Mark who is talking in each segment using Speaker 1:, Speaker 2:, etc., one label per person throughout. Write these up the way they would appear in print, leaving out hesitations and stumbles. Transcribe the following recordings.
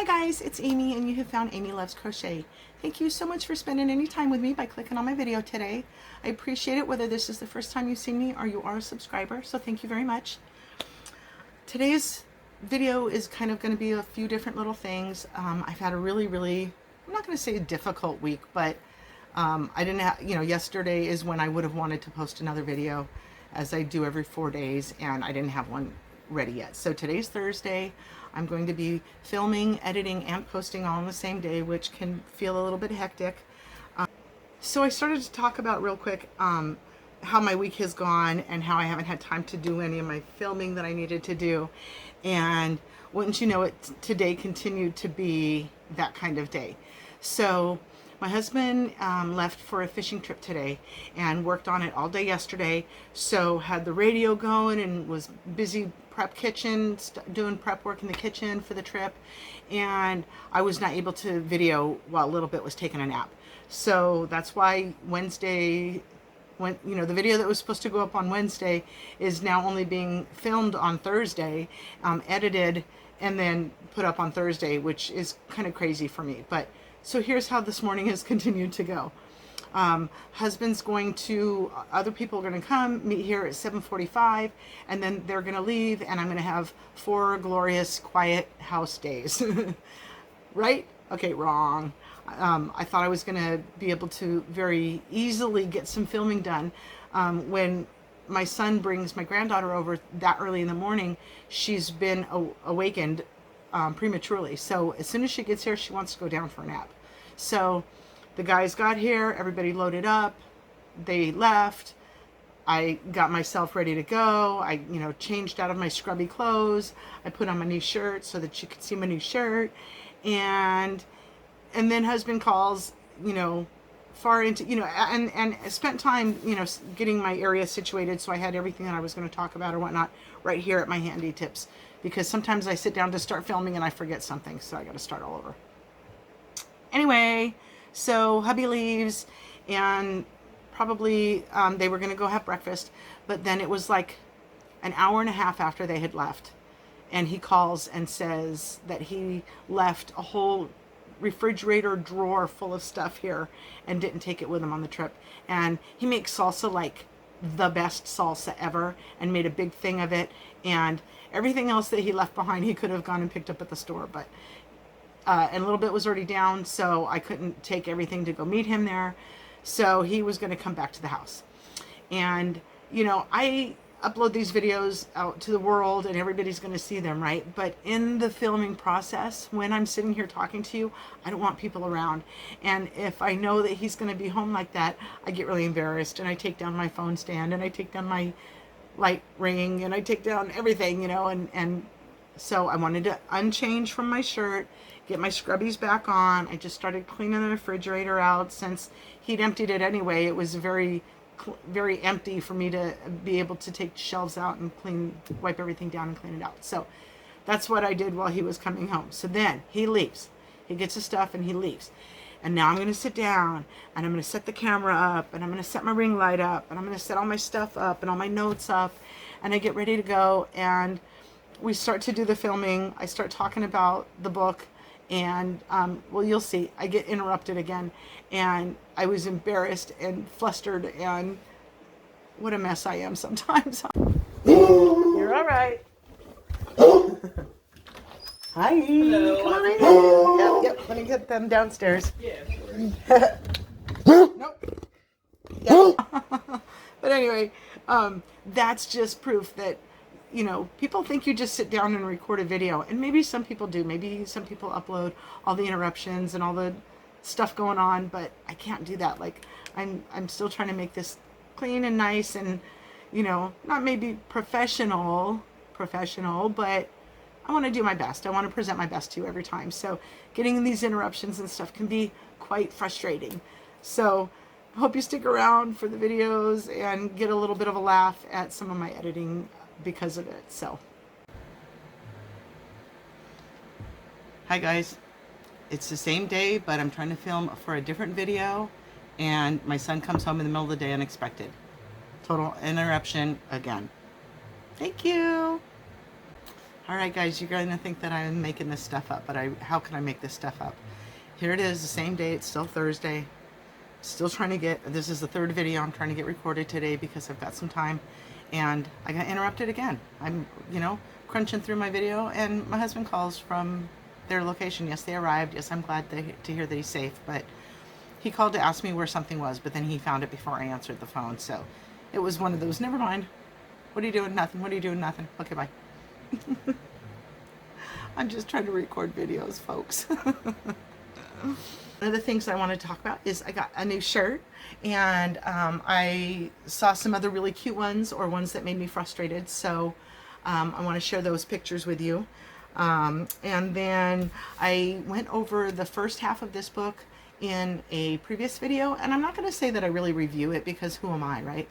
Speaker 1: Hi guys, it's Amy and you have found Amy Loves Crochet. Thank you so much for spending any time with me by clicking on my video today. I appreciate it, whether this is the first time you've seen me or you are a subscriber, so thank you very much. Today's video is kind of going to be a few different little things. I've had a really, I'm not going to say a difficult week, but I didn't have, yesterday is when I would have wanted to post another video, as I do every 4 days, and I didn't have one ready yet. So today's Thursday. I'm going to be filming, editing, and posting all on the same day, which can feel a little bit hectic. So I started to talk about real quick how my week has gone and how I haven't had time to do any of my filming that I needed to do. And wouldn't you know it, today continued to be that kind of day. So my husband left for a fishing trip today and worked on it all day yesterday. So had the radio going and was busy prep kitchen, doing prep work in the kitchen for the trip. And I was not able to video while a little bit was taking a nap. So that's why Wednesday, the video that was supposed to go up on Wednesday is now only being filmed on Thursday, edited, and then put up on Thursday, which is kind of crazy for me. But so here's how this morning has continued to go. Husband's going to, other people are going to come, meet here at 7:45, and then they're going to leave, and I'm going to have 4 glorious, quiet house days. Right? Okay, wrong. I thought I was going to be able to very easily get some filming done. When my son brings my granddaughter over that early in the morning, she's been awakened prematurely. So as soon as she gets here, she wants to go down for a nap. So the guys got here, everybody loaded up, they left. I got myself ready to go. I, changed out of my scrubby clothes. I put on my new shirt so that you could see my new shirt. And then husband calls, far into, and spent time, getting my area situated. So I had everything that I was going to talk about or whatnot right here at my handy tips, because sometimes I sit down to start filming and I forget something. So I got to start all over. Anyway, so hubby leaves, and probably they were going to go have breakfast, but then it was like an hour and a half after they had left, and he calls and says that he left a whole refrigerator drawer full of stuff here and didn't take it with him on the trip. And he makes salsa like the best salsa ever and made a big thing of it, and everything else that he left behind he could have gone and picked up at the store, but and a little bit was already down, so I couldn't take everything to go meet him there. So he was going to come back to the house. And, I upload these videos out to the world and everybody's going to see them, right? But in the filming process, when I'm sitting here talking to you, I don't want people around. And if I know that he's going to be home like that, I get really embarrassed, and I take down my phone stand, and I take down my light ring, and I take down everything, and so I wanted to unchange from my shirt, get my scrubbies back on. I just started cleaning the refrigerator out since he'd emptied it anyway. It was very empty for me to be able to take shelves out and wipe everything down and clean it out. So that's what I did while he was coming home. So then he leaves. He gets his stuff and he leaves. And now I'm going to sit down and I'm going to set the camera up, and I'm going to set my ring light up, and I'm going to set all my stuff up and all my notes up, and I get ready to go, and we start to do the filming. I start talking about the book, and well, you'll see, I get interrupted again, and I was embarrassed and flustered, and what a mess I am sometimes. You're all right. Hi. Hello. Come on in. Yep. Let me get them downstairs. Yeah. Nope. Yep. But anyway, that's just proof that, people think you just sit down and record a video, and maybe some people do. Maybe some people upload all the interruptions and all the stuff going on, but I can't do that. Like, I'm still trying to make this clean and nice, and not maybe professional, but I want to do my best. I want to present my best to you every time. So getting these interruptions and stuff can be quite frustrating. So I hope you stick around for the videos and get a little bit of a laugh at some of my editing because of it. So hi guys, it's the same day, but I'm trying to film for a different video, and my son comes home in the middle of the day unexpected. Total interruption again. Thank you. All right, guys, you're going to think that I'm making this stuff up, but how can I make this stuff up? Here it is, the same day. It's still Thursday. Still trying to get, this is the third video I'm trying to get recorded today because I've got some time, and I got interrupted again. I'm, crunching through my video, and my husband calls from their location. Yes, they arrived. Yes, I'm glad to hear that he's safe, but he called to ask me where something was, but then he found it before I answered the phone. So it was one of those, never mind. What are you doing? Nothing. What are you doing? Nothing. Okay, bye. I'm just trying to record videos, folks. One of the things I want to talk about is I got a new shirt, and I saw some other really cute ones, or ones that made me frustrated. So I want to share those pictures with you. And then I went over the first half of this book in a previous video, and I'm not going to say that I really review it because who am I, right?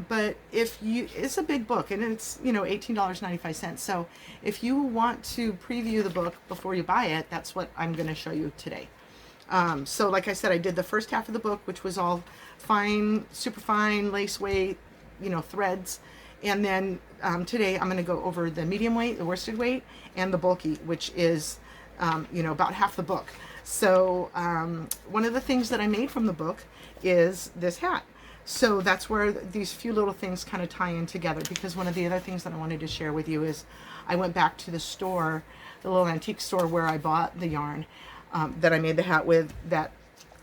Speaker 1: But it's a big book, and it's, $18.95. So if you want to preview the book before you buy it, that's what I'm going to show you today. So like I said, I did the first half of the book, which was all fine, super fine lace weight, threads. And then today I'm going to go over the medium weight, the worsted weight, and the bulky, which is, about half the book. So one of the things that I made from the book is this hat. So that's where these few little things kind of tie in together, because one of the other things that I wanted to share with you is I went back to the store, the little antique store where I bought the yarn that I made the hat with, that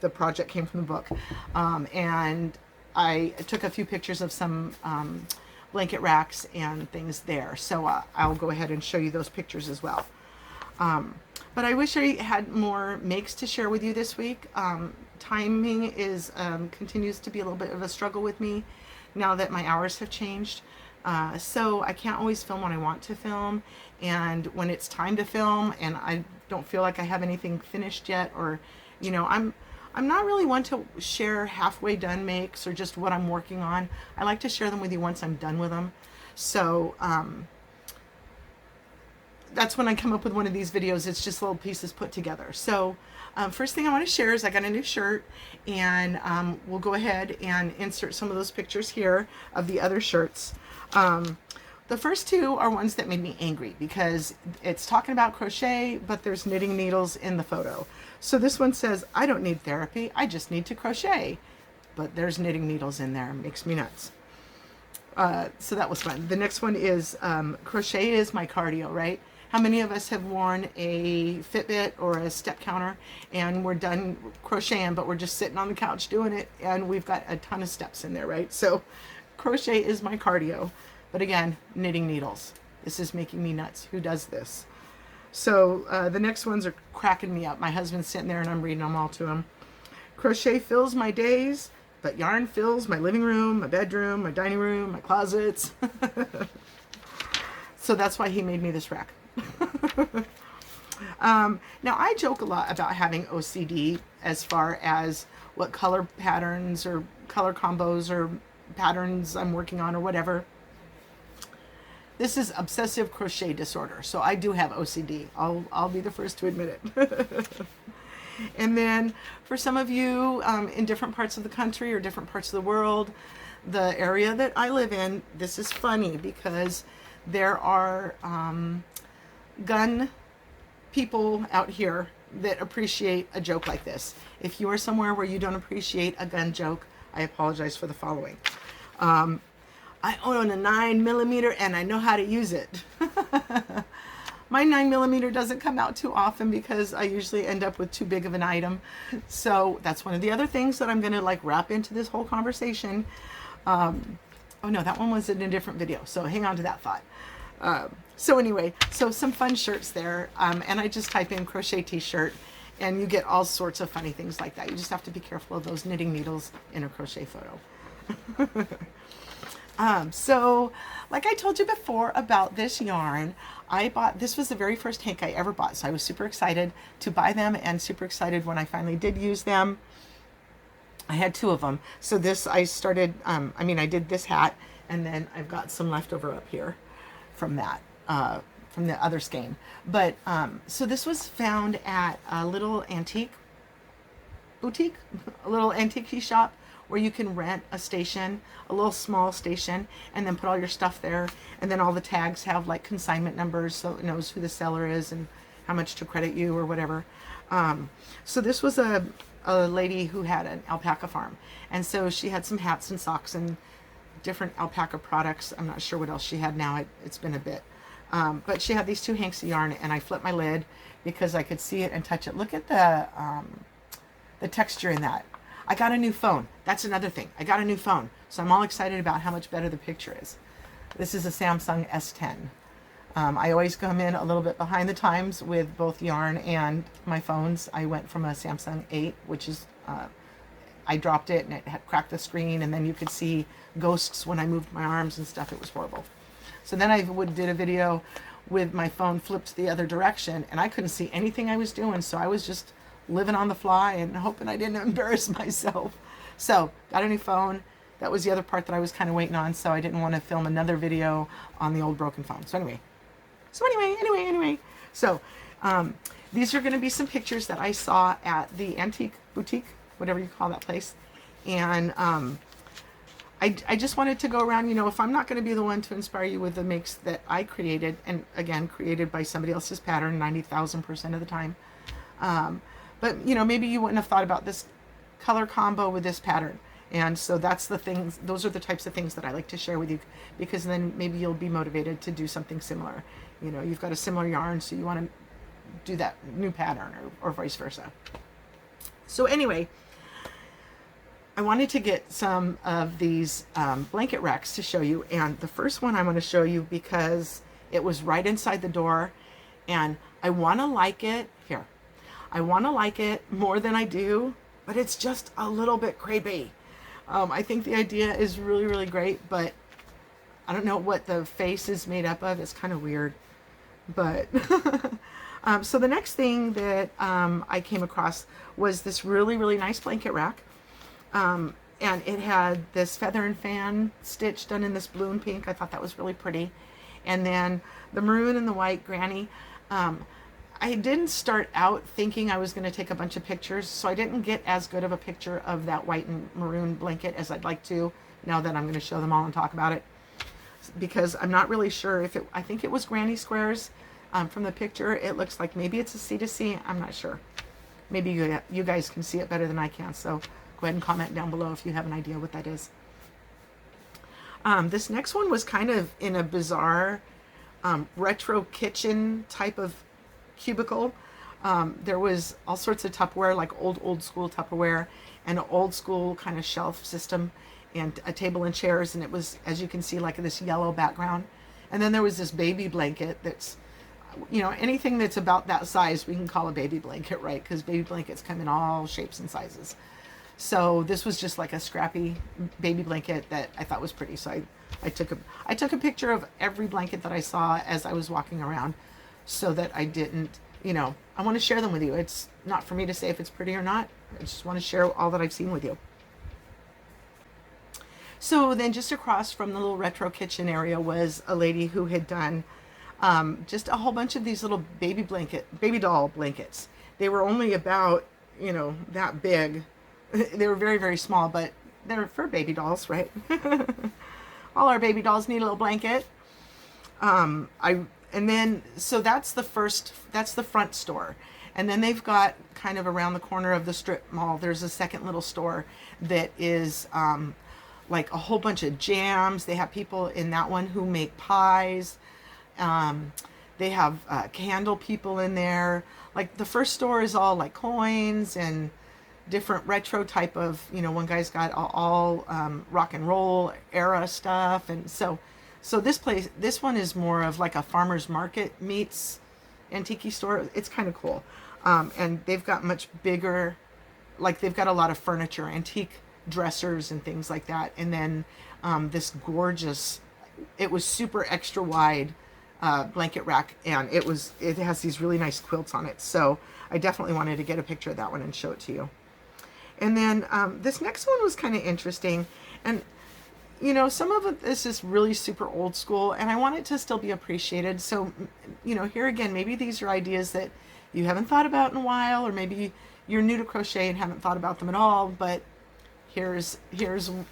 Speaker 1: the project came from the book. And I took a few pictures of some blanket racks and things there. So I'll go ahead and show you those pictures as well. But I wish I had more makes to share with you this week. Timing is continues to be a little bit of a struggle with me now that my hours have changed. So I can't always film when I want to film, and when it's time to film and I don't feel like I have anything finished yet, or I'm not really one to share halfway done makes or just what I'm working on. I like to share them with you once I'm done with them. So that's when I come up with one of these videos. It's just little pieces put together. So first thing I want to share is I got a new shirt, and we'll go ahead and insert some of those pictures here of the other shirts. The first two are ones that made me angry because it's talking about crochet, but there's knitting needles in the photo. So this one says, I don't need therapy, I just need to crochet. But there's knitting needles in there. It makes me nuts. So that was fun. The next one is crochet is my cardio, right? How many of us have worn a Fitbit or a step counter and we're done crocheting, but we're just sitting on the couch doing it, and we've got a ton of steps in there, right? So crochet is my cardio. But again, knitting needles. This is making me nuts. Who does this? So the next ones are cracking me up. My husband's sitting there and I'm reading them all to him. Crochet fills my days, but yarn fills my living room, my bedroom, my dining room, my closets. So that's why he made me this rack. Now I joke a lot about having OCD as far as what color patterns or color combos or patterns I'm working on or whatever. This is obsessive crochet disorder, so I do have OCD. I'll be the first to admit it. And then for some of you in different parts of the country or different parts of the world, the area that I live in, this is funny because there are gun people out here that appreciate a joke like this. If you are somewhere where you don't appreciate a gun joke, I apologize for the following. I own a 9mm and I know how to use it. My 9mm doesn't come out too often because I usually end up with too big of an item. So that's one of the other things that I'm going to wrap into this whole conversation. Oh no, that one was in a different video. So hang on to that thought. So anyway, so some fun shirts there. And I just type in crochet t-shirt and you get all sorts of funny things like that. You just have to be careful of those knitting needles in a crochet photo. So like I told you before about this yarn, I bought, this was the very first hank I ever bought. So I was super excited to buy them and super excited when I finally did use them. I had two of them. So this, I started, I did this hat, and then I've got some leftover up here from that, from the other skein. But, so this was found at a little antique boutique, a little antique shop or you can rent a station, a little small station, and then put all your stuff there. And then all the tags have like consignment numbers, so it knows who the seller is and how much to credit you or whatever. So this was a lady who had an alpaca farm. And so she had some hats and socks and different alpaca products. I'm not sure what else she had now. It's been a bit. But she had these two hanks of yarn, and I flipped my lid because I could see it and touch it. Look at the texture in that. I got a new phone. That's another thing. I got a new phone. So I'm all excited about how much better the picture is. This is a Samsung S10. I always come in a little bit behind the times with both yarn and my phones. I went from a Samsung 8, which is, I dropped it and it had cracked the screen, and then you could see ghosts when I moved my arms and stuff. It was horrible. So then I did a video with my phone flipped the other direction, and I couldn't see anything I was doing. So I was just living on the fly and hoping I didn't embarrass myself. So got a new phone. That was the other part that I was kind of waiting on. So I didn't want to film another video on the old broken phone. So anyway, these are going to be some pictures that I saw at the antique boutique, whatever you call that place. And I just wanted to go around, you know, if I'm not going to be the one to inspire you with the makes that I created, and again, created by somebody else's pattern 90,000% of the time. But, you know, maybe you wouldn't have thought about this color combo with this pattern. And so that's the things, those are the types of things that I like to share with you, because then maybe you'll be motivated to do something similar. You know, you've got a similar yarn, so you want to do that new pattern, or vice versa. So anyway, I wanted to get some of these blanket racks to show you. And the first one I'm going to show you because it was right inside the door, and I want to like it. Here. I want to like it more than I do, but it's just a little bit creepy. I think the idea is really, really great, but I don't know what the face is made up of. It's kind of weird. But so the next thing that I came across was this really, really nice blanket rack. And it had this feather and fan stitch done in this blue and pink. I thought that was really pretty. And then the maroon and the white granny. I didn't start out thinking I was going to take a bunch of pictures, so I didn't get as good of a picture of that white and maroon blanket as I'd like to, now that I'm going to show them all and talk about it. Because I'm not really sure if it, I think it was granny squares. From the picture, it looks like maybe it's a C to C. I'm not sure. Maybe you guys can see it better than I can, so go ahead and comment down below if you have an idea what that is. This next one was kind of in a bizarre retro kitchen type of cubicle. There was all sorts of Tupperware, like old school Tupperware, and an old school kind of shelf system, and a table and chairs, and it was, as you can see, like this yellow background. And then there was this baby blanket that's, you know, anything that's about that size we can call a baby blanket, right? Because baby blankets come in all shapes and sizes. So this was just like a scrappy baby blanket that I thought was pretty. So I took a picture of every blanket that I saw as I was walking around, so that I didn't, you know, I want to share them with you. It's not for me to say if it's pretty or not. I just want to share all that I've seen with you. So then just across from the little retro kitchen area was a lady who had done just a whole bunch of these little baby doll blankets. They were only about, you know, that big. They were very, very small, but they're for baby dolls, right? All our baby dolls need a little blanket. And then, so that's the front store. And then they've got kind of around the corner of the strip mall, there's a second little store that is like a whole bunch of jams. They have people in that one who make pies. They have candle people in there. Like the first store is all like coins and different retro type of, you know, one guy's got all rock and roll era stuff. And so this one is more of like a farmer's market meets antique store. It's kind of cool. And they've got much bigger, like they've got a lot of furniture, antique dressers and things like that. And then this gorgeous, it was super extra wide blanket rack, and it has these really nice quilts on it. So I definitely wanted to get a picture of that one and show it to you. And then this next one was kind of interesting. And you know, some of this is really super old school, and I want it to still be appreciated. So, you know, here again, maybe these are ideas that you haven't thought about in a while, or maybe you're new to crochet and haven't thought about them at all. But here's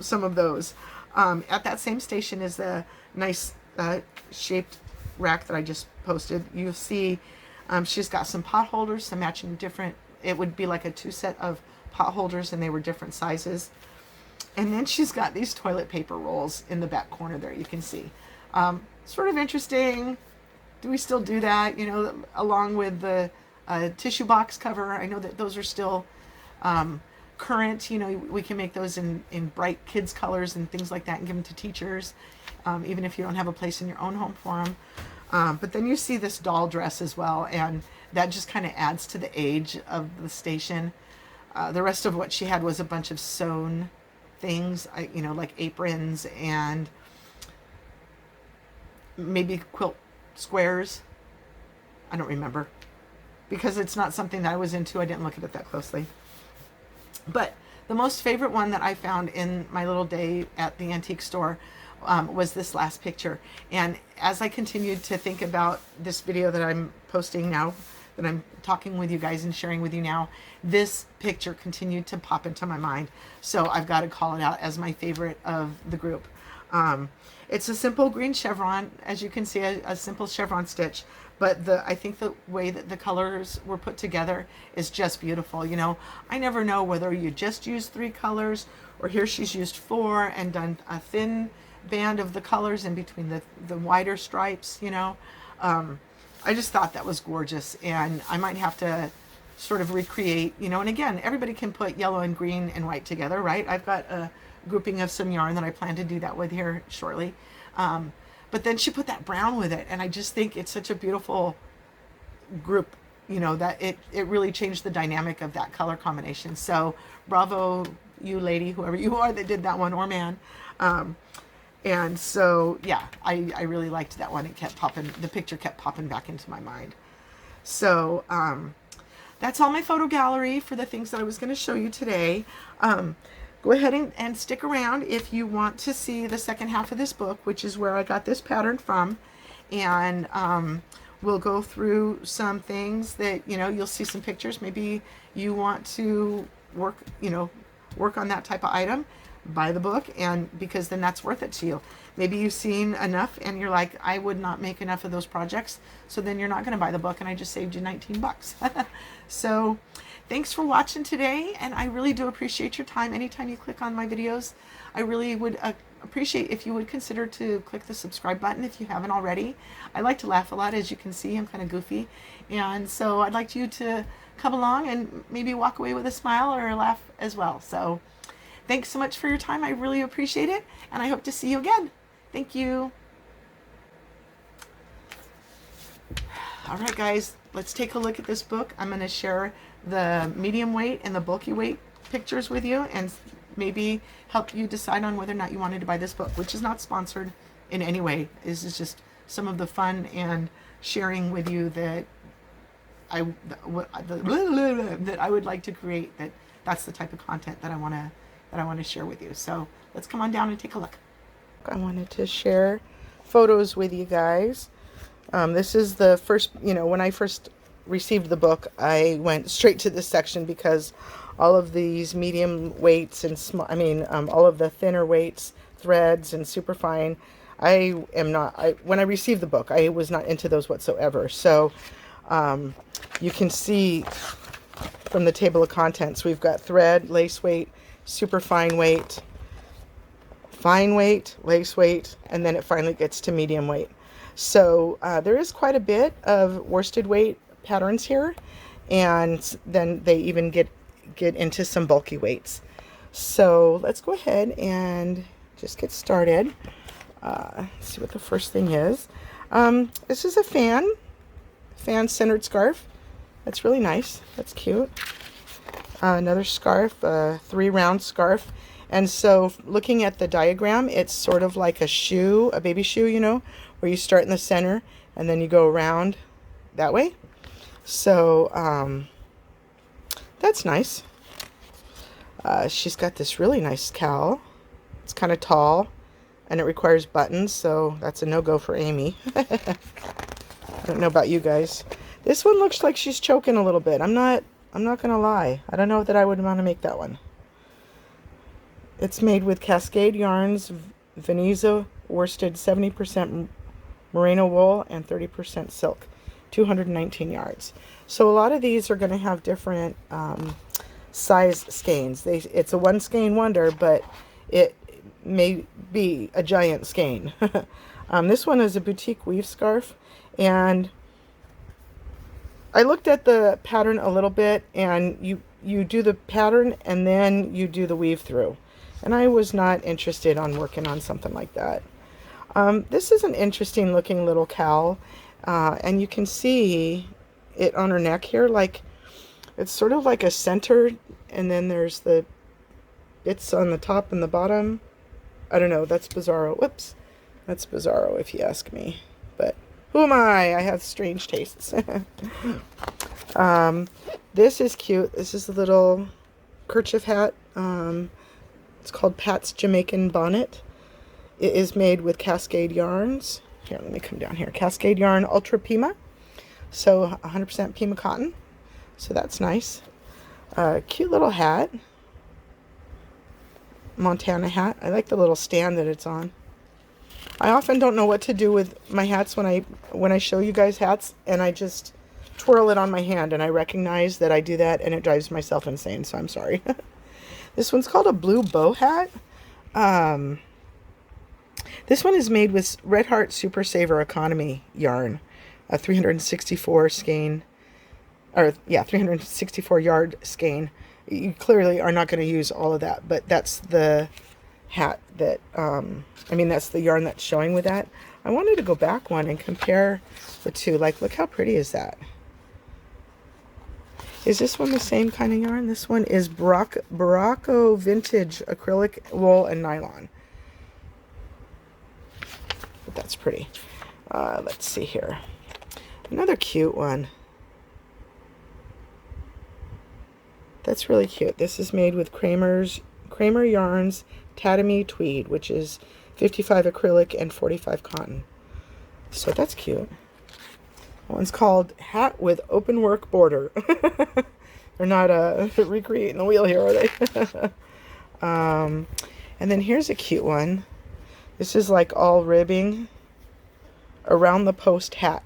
Speaker 1: some of those. At that same station is the nice shaped rack that I just posted. You'll see she's got some pot holders, some matching different, it would be like a 2 set of pot holders, and they were different sizes. And then she's got these toilet paper rolls in the back corner there, you can see. Sort of interesting. Do we still do that? You know, along with the tissue box cover. I know that those are still current. You know, we can make those in bright kids colors and things like that and give them to teachers, even if you don't have a place in your own home for them. But then you see this doll dress as well, and that just kind of adds to the age of the station. The rest of what she had was a bunch of sewn things, you know, like aprons and maybe quilt squares. I don't remember, because it's not something that I was into. I didn't look at it that closely. But the most favorite one that I found in my little day at the antique store was this last picture. And as I continued to think about this video that I'm posting now, that I'm talking with you guys and sharing with you now, this picture continued to pop into my mind. So I've got to call it out as my favorite of the group. It's a simple green chevron, as you can see, a simple chevron stitch. But I think the way that the colors were put together is just beautiful. You know, I never know whether you just use 3 colors, or here she's used 4 and done a thin band of the colors in between the wider stripes, you know. I just thought that was gorgeous, and I might have to sort of recreate, you know. And again, everybody can put yellow and green and white together, right? I've got a grouping of some yarn that I plan to do that with here shortly. But then she put that brown with it, and I just think it's such a beautiful group, you know, that it really changed the dynamic of that color combination. So bravo, you lady, whoever you are that did that one, or man. And so, yeah, I really liked that one. It kept popping, the picture kept popping back into my mind. So that's all my photo gallery for the things that I was going to show you today. Go ahead and stick around if you want to see the second half of this book, which is where I got this pattern from. And we'll go through some things that, you know, you'll see some pictures. Maybe you want to work on that type of item. Buy the book, and because then that's worth it to you. Maybe you've seen enough and you're like, I would not make enough of those projects, so then you're not going to buy the book, and I just saved you 19 bucks. So thanks for watching today, and I really do appreciate your time. Anytime you click on my videos, I really would appreciate if you would consider to click the subscribe button if you haven't already. I like to laugh a lot, as you can see. I'm kind of goofy, and so I'd like you to come along and maybe walk away with a smile or a laugh as well. So thanks so much for your time. I really appreciate it, and I hope to see you again. Thank you. All right, guys, let's take a look at this book. I'm going to share the medium weight and the bulky weight pictures with you, and maybe help you decide on whether or not you wanted to buy this book, which is not sponsored in any way. This is just some of the fun and sharing with you that I would like to create. That's the type of content that I want to share with you. So let's come on down and take a look. I wanted to share photos with you guys. This is the first, you know, when I first received the book, I went straight to this section because all of these medium weights and small, all of the thinner weights, threads and superfine, when I received the book, I was not into those whatsoever. So you can see from the table of contents, we've got thread, lace weight, super fine weight, lace weight, and then it finally gets to medium weight. So there is quite a bit of worsted weight patterns here, and then they even get into some bulky weights. So let's go ahead and just get started. See what the first thing is. This is a fan centered scarf. That's really nice. That's cute. Another scarf, 3-round scarf. And so looking at the diagram, it's sort of like a shoe, a baby shoe, you know, where you start in the center and then you go around that way. So that's nice. She's got this really nice cowl. It's kind of tall and it requires buttons, so that's a no-go for Amy. I don't know about you guys. This one looks like she's choking a little bit. I'm not gonna lie. I don't know that I would want to make that one. It's made with Cascade yarns, Veneza worsted, 70% merino wool, and 30% silk. 219 yards. So a lot of these are going to have different size skeins. It's a One Skein Wonder, but it may be a giant skein. This one is a boutique weave scarf, and I looked at the pattern a little bit, and you do the pattern and then you do the weave through, and I was not interested on working on something like that. This is an interesting looking little cowl, and you can see it on her neck here, like it's sort of like a center, and then there's the bits on the top and the bottom. I don't know, that's bizarro. Whoops, that's bizarro if you ask me, but who am I? I have strange tastes. This is cute. This is a little kerchief hat. It's called Pat's Jamaican Bonnet. It is made with Cascade yarns. Here, let me come down here. Cascade yarn Ultra Pima. So 100% Pima cotton. So that's nice. Cute little hat. Montana hat. I like the little stand that it's on. I often don't know what to do with my hats when I show you guys hats, and I just twirl it on my hand, and I recognize that I do that, and it drives myself insane, so I'm sorry. This one's called a blue bow hat. This one is made with Red Heart Super Saver Economy yarn, a 364 skein, or yeah, 364 yard skein. You clearly are not going to use all of that, but that's the hat that, I mean, that's the yarn that's showing with that. I wanted to go back one and compare the two. Like, look how pretty is that? Is this one the same kind of yarn? This one is Baracco Vintage Acrylic Wool and Nylon. But that's pretty. Let's see here. Another cute one. That's really cute. This is made with Kramer Yarns Tatami Tweed, which is 55 acrylic and 45 cotton. So that's cute. That one's called Hat with Open Work Border. They're not recreating the wheel here, are they? And then here's a cute one. This is like all ribbing around the post hat.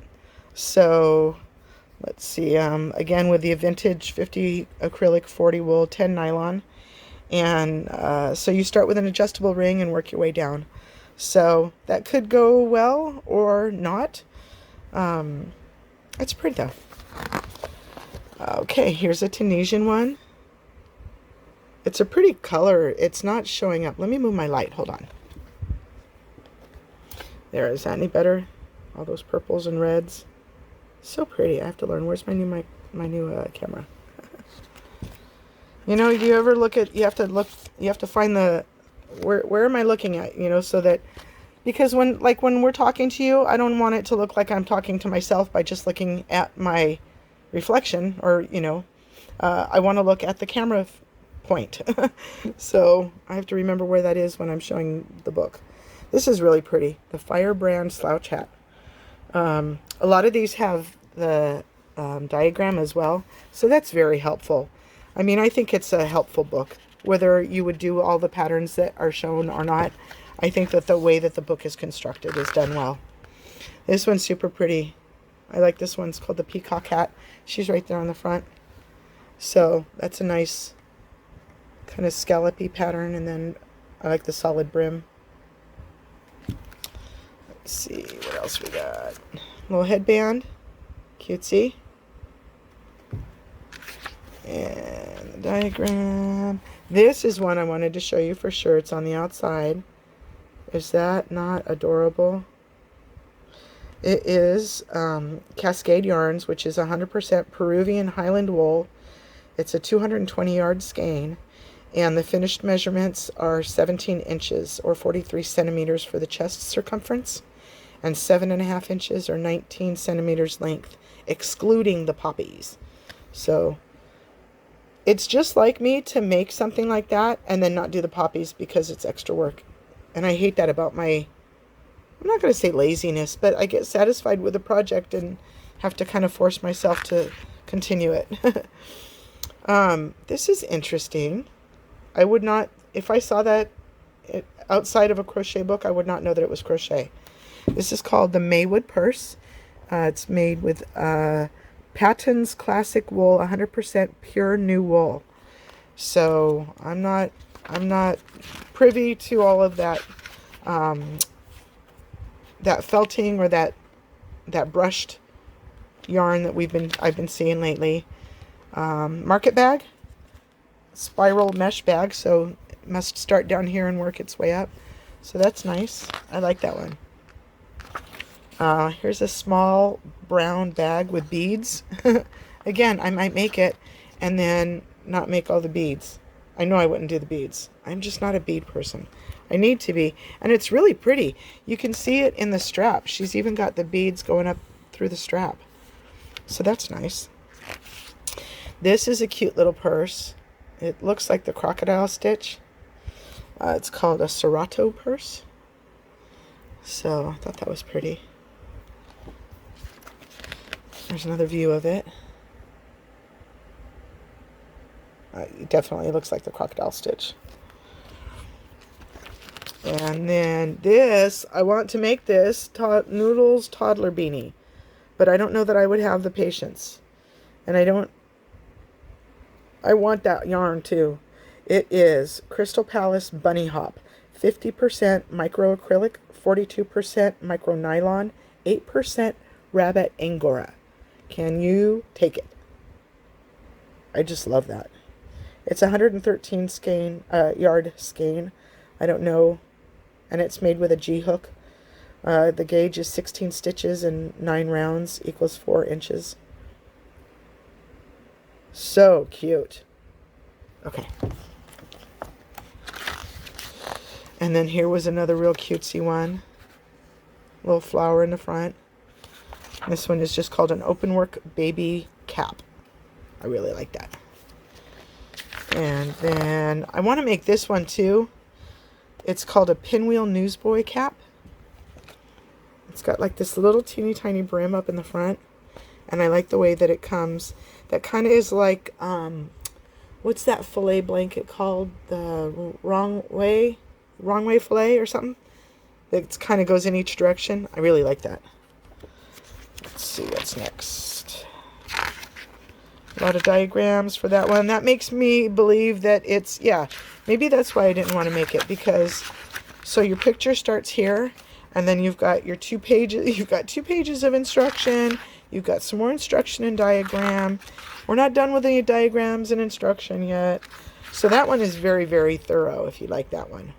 Speaker 1: So let's see, again with the vintage 50 acrylic, 40 wool, 10 nylon. And so you start with an adjustable ring and work your way down. So that could go well or not. It's pretty though. Okay, here's a Tunisian one. It's a pretty color. It's not showing up. Let me move my light. Hold on. There, is that any better? All those purples and reds. So pretty. I have to learn. Where's my new camera? You know, you ever look at, you have to find the, where am I looking at, you know, so that, because when we're talking to you, I don't want it to look like I'm talking to myself by just looking at my reflection, or, you know, I want to look at the camera point. So I have to remember where that is when I'm showing the book. This is really pretty. The Firebrand Slouch Hat. A lot of these have the diagram as well, so that's very helpful. I mean, I think it's a helpful book, whether you would do all the patterns that are shown or not. I think that the way that the book is constructed is done well. This one's super pretty. I like this one. It's called the Peacock Hat. She's right there on the front. So that's a nice kind of scallopy pattern, and then I like the solid brim. Let's see what else we got. Little headband, cutesy. And the diagram. This is one I wanted to show you for sure. It's on the outside. Is that not adorable? It is Cascade Yarns, which is 100% Peruvian Highland wool. It's a 220 yard skein, and the finished measurements are 17 inches or 43 centimeters for the chest circumference, and 7.5 inches or 19 centimeters length, excluding the poppies. So it's just like me to make something like that and then not do the poppies because it's extra work. And I hate that about my, I'm not going to say laziness, but I get satisfied with a project and have to kind of force myself to continue it. This is interesting. I would not if I saw that outside of a crochet book, I would not know that it was crochet. This is called the Maywood Purse. It's made with Patton's Classic Wool, 100% pure new wool. So I'm not privy to all of that that felting or that brushed yarn that I've been seeing lately. Market bag, spiral mesh bag, so it must start down here and work its way up. So that's nice. I like that one. Here's a small brown bag with beads. Again, I might make it and then not make all the beads. I know I wouldn't do the beads. I'm just not a bead person. I need to be. And it's really pretty. You can see it in the strap. She's even got the beads going up through the strap. So that's nice. This is a cute little purse. It looks like the crocodile stitch. It's called a Serato Purse. So I thought that was pretty. There's another view of it. It definitely looks like the crocodile stitch. And then this, I want to make this Noodles toddler beanie, but I don't know that I would have the patience. And I want that yarn too. It is Crystal Palace Bunny Hop, 50% micro acrylic, 42% micro nylon, 8% rabbit angora. Can you take it? I just love that. It's 113 skein, yard skein. I don't know. And it's made with a G hook. The gauge is 16 stitches and 9 rounds equals 4 inches. So cute. Okay. And then here was another real cutesy one. Little flower in the front. This one is just called an open work baby cap. I really like that. And then I want to make this one too. It's called a pinwheel newsboy cap. It's got like this little teeny tiny brim up in the front. And I like the way that it comes. That kind of is like, what's that fillet blanket called? The wrong way fillet or something? It kind of goes in each direction. I really like that. Let's see what's next. A lot of diagrams for that one. That makes me believe that it's, yeah, maybe that's why I didn't want to make it, because, so your picture starts here, and then you've got your 2 pages, you've got 2 pages of instruction, you've got some more instruction and diagram. We're not done with any diagrams and instruction yet. So that one is very, very thorough if you like that one.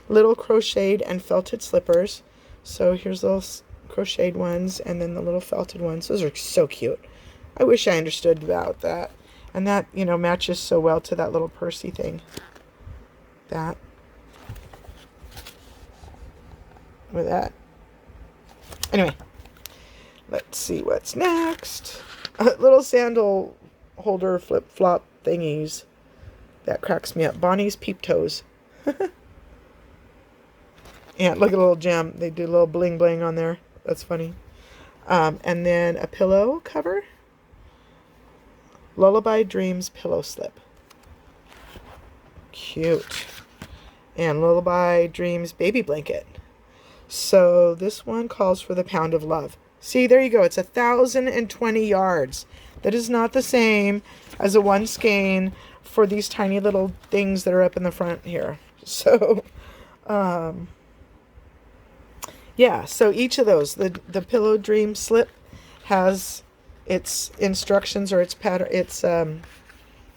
Speaker 1: Little crocheted and felted slippers. So here's little crocheted ones and then the little felted ones. Those are so cute. I wish I understood about that. And that, you know, matches so well to that little pursey thing. That. With that. Anyway. Let's see what's next. Little sandal holder flip-flop thingies. That cracks me up. Bonnie's Peep Toes. Yeah, look at a little gem. They do a little bling bling on there. That's funny. And then a pillow cover. Lullaby Dreams pillow slip. Cute. And Lullaby Dreams baby blanket. So this one calls for the pound of love. See, there you go. It's 1,020 yards. That is not the same as a One Skein for these tiny little things that are up in the front here. So, yeah. So each of those, the Pillow Dream slip has its instructions or its pattern, its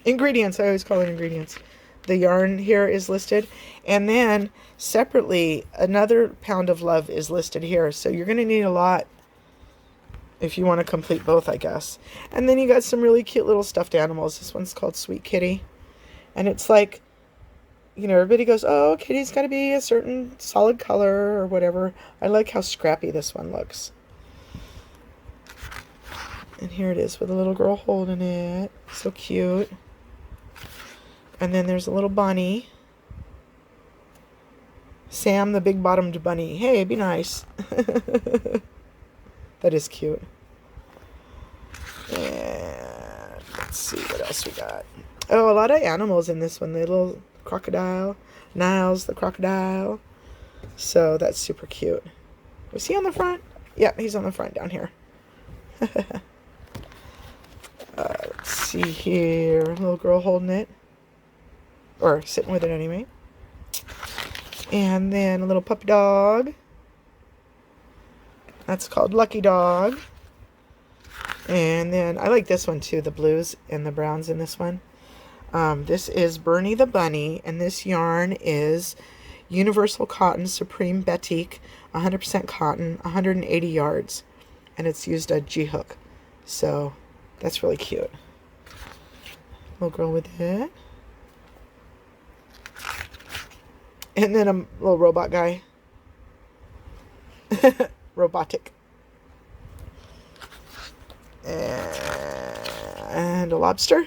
Speaker 1: ingredients. I always call it ingredients. The yarn here is listed, and then separately another pound of love is listed here. So you're going to need a lot if you want to complete both, I guess. And then you got some really cute little stuffed animals. This one's called Sweet Kitty. And it's like, you know, everybody goes, oh, kitty's got to be a certain solid color or whatever. I like how scrappy this one looks. And here it is with a little girl holding it. So cute. And then there's a little bunny. Sam, the big-bottomed bunny. Hey, be nice. That is cute. And let's see what else we got. Oh, a lot of animals in this one. The little crocodile. Niles the crocodile. So that's super cute. Was he on the front? Yeah, he's on the front down here. Let's see here. Little girl holding it. Or sitting with it anyway. And then a little puppy dog. That's called Lucky Dog. And then I like this one too, the blues and the browns in this one. This is Bernie the Bunny, and this yarn is Universal Cotton Supreme Batik, 100% cotton, 180 yards, and it's used a G-hook. So that's really cute. Little girl with it. And then a little robot guy. Robotic. And a lobster.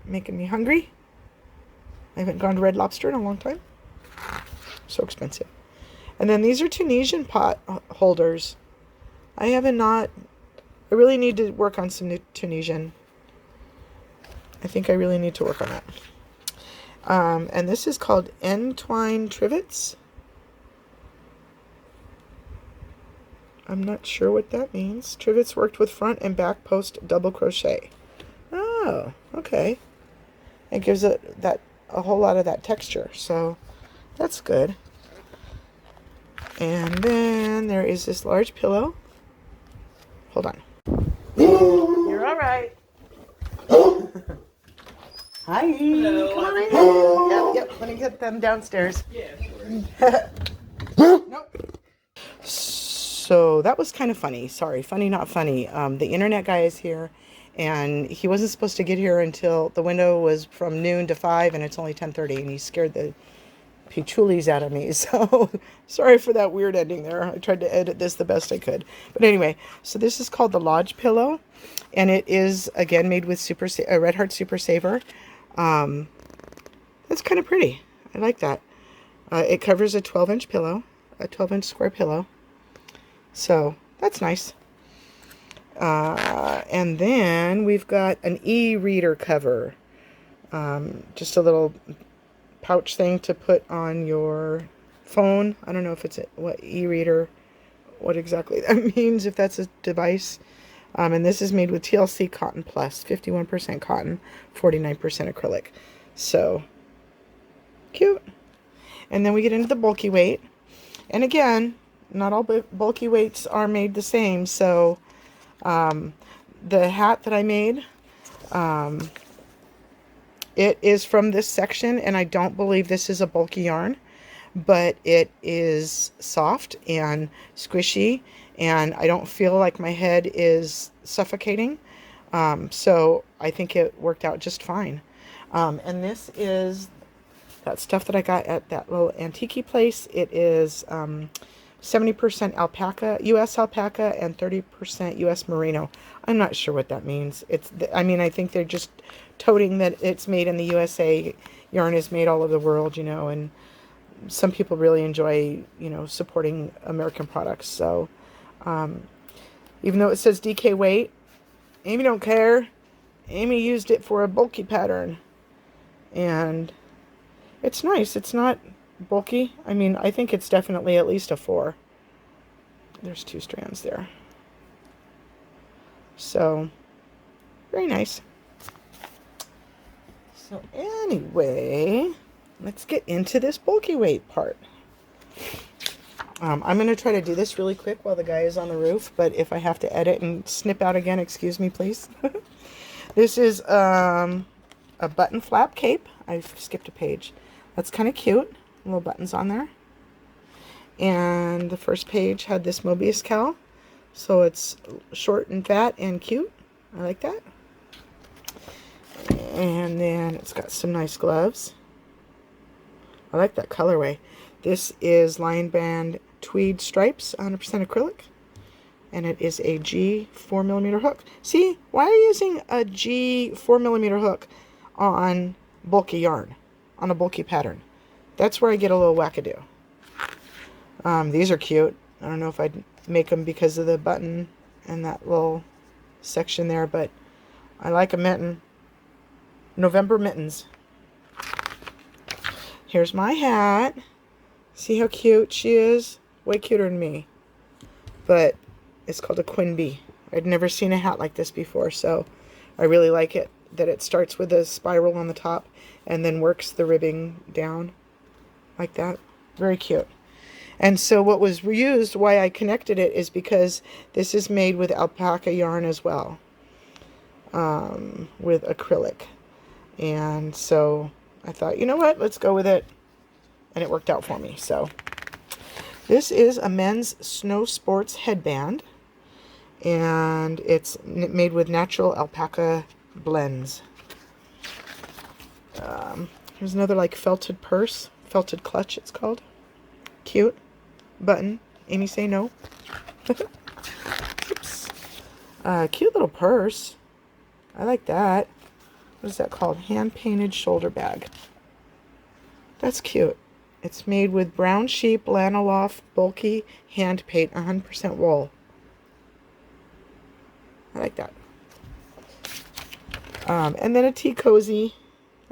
Speaker 1: Making me hungry. I haven't gone to Red Lobster in a long time. So expensive. And then these are Tunisian pot holders. I really need to work on some new Tunisian. I think I really need to work on that. And this is called Entwine Trivets. I'm not sure what that means. Trivets worked with front and back post double crochet. Oh, okay. It gives it a whole lot of that texture, so that's good. And then there is this large pillow. Hold on. You're all right. Hi. Hello. Come on in. Yep. Let me get them downstairs. Yeah. Nope. So that was kind of funny. Sorry, funny, not funny. The internet guy is here, and he wasn't supposed to get here until the window was from noon to 5, and it's only 10:30, and he scared the peachulies out of me. So sorry for that weird ending there. I tried to edit this the best I could. But anyway, so this is called the Lodge Pillow, and it is, again, made with Red Heart Super Saver. That's kind of pretty. I like that. It covers a 12-inch pillow, a 12-inch square pillow. So that's nice. And then we've got an e-reader cover. Just a little pouch thing to put on your phone. I don't know if it's what e-reader, what exactly that means, if that's a device. And this is made with TLC Cotton Plus, 51% cotton, 49% acrylic. So cute. And then we get into the bulky weight. And again, not all bulky weights are made the same. So the hat that I made, it is from this section, and I don't believe this is a bulky yarn, but it is soft and squishy, and I don't feel like my head is suffocating. So I think it worked out just fine. And this is that stuff that I got at that little antique place. It is 70% alpaca, U.S. alpaca, and 30% U.S. merino. I'm not sure what that means. I think they're just toting that it's made in the USA. Yarn is made all over the world, and some people really enjoy, supporting American products. So, even though it says DK weight, Amy don't care. Amy used it for a bulky pattern, and it's nice. It's not bulky. I think it's definitely at least a 4. There's 2 strands there. So, very nice. So anyway, let's get into this bulky weight part. I'm going to try to do this really quick while the guy is on the roof, but if I have to edit and snip out again, excuse me, please. This is a button flap cape. I skipped a page. That's kind of cute. Little buttons on there. And the first page had this Mobius cowl. So it's short and fat and cute. I like that. And then it's got some nice gloves. I like that colorway. This is Lion Band Tweed Stripes, 100% acrylic. And it is a G 4mm hook. See, why are you using a G 4mm hook on bulky yarn, on a bulky pattern? That's where I get a little wackadoo. These are cute. I don't know if I'd make them because of the button and that little section there, but I like a mitten. November mittens. Here's my hat. See how cute she is? Way cuter than me. But it's called a Quinby. I'd never seen a hat like this before, so I really like it. That it starts with a spiral on the top and then works the ribbing down like that. Very cute. And so what was reused, why I connected it, is because this is made with alpaca yarn as well, with acrylic. And so I thought, you know what, let's go with it. And it worked out for me. So this is a men's snow sports headband. And it's made with natural alpaca blends. Here's another like felted purse. Felted clutch, it's called. Cute. Button. Amy, say no. Oops. Cute little purse. I like that. What is that called? Hand-painted shoulder bag. That's cute. It's made with brown sheep, lanolin, bulky, hand paint, 100% wool. I like that. And then a tea cozy.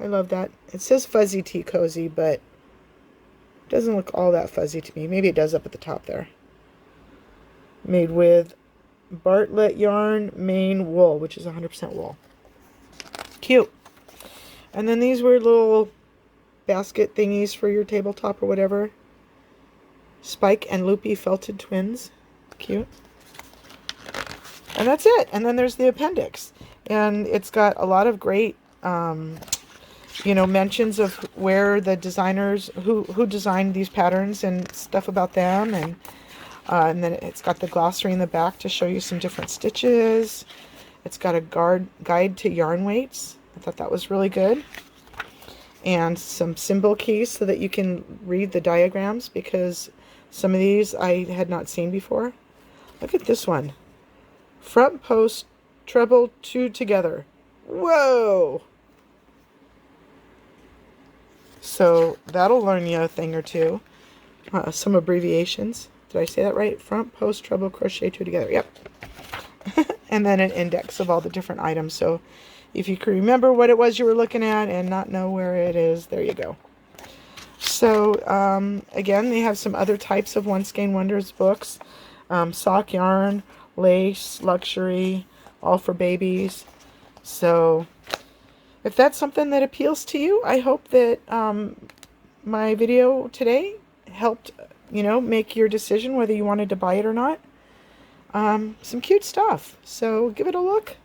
Speaker 1: I love that. It says fuzzy tea cozy, but it doesn't look all that fuzzy to me. Maybe it does up at the top there. Made with Bartlett yarn, Maine wool, which is 100% wool. Cute. And then these were little basket thingies for your tabletop or whatever. Spike and loopy felted twins. Cute. And that's it. And then there's the appendix. And it's got a lot of great, you know, mentions of where the designers, who designed these patterns and stuff about them. And then it's got the glossary in the back to show you some different stitches. It's got a guide to yarn weights. I thought that was really good. And some symbol keys so that you can read the diagrams, because some of these I had not seen before. Look at this one. Front post, treble, 2 together. Whoa! So that'll learn you a thing or two. Some abbreviations. Did I say that right? Front post, treble, crochet, 2 together. Yep. And then an index of all the different items. So if you can remember what it was you were looking at and not know where it is, there you go. So again, they have some other types of One Skein Wonders books. Sock yarn, lace, luxury, all for babies. So if that's something that appeals to you, I hope that my video today helped, you know, make your decision whether you wanted to buy it or not. Some cute stuff. So give it a look.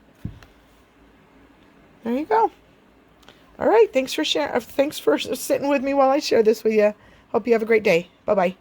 Speaker 1: There you go. All right. Thanks for sharing. Thanks for sitting with me while I share this with you. Hope you have a great day. Bye-bye.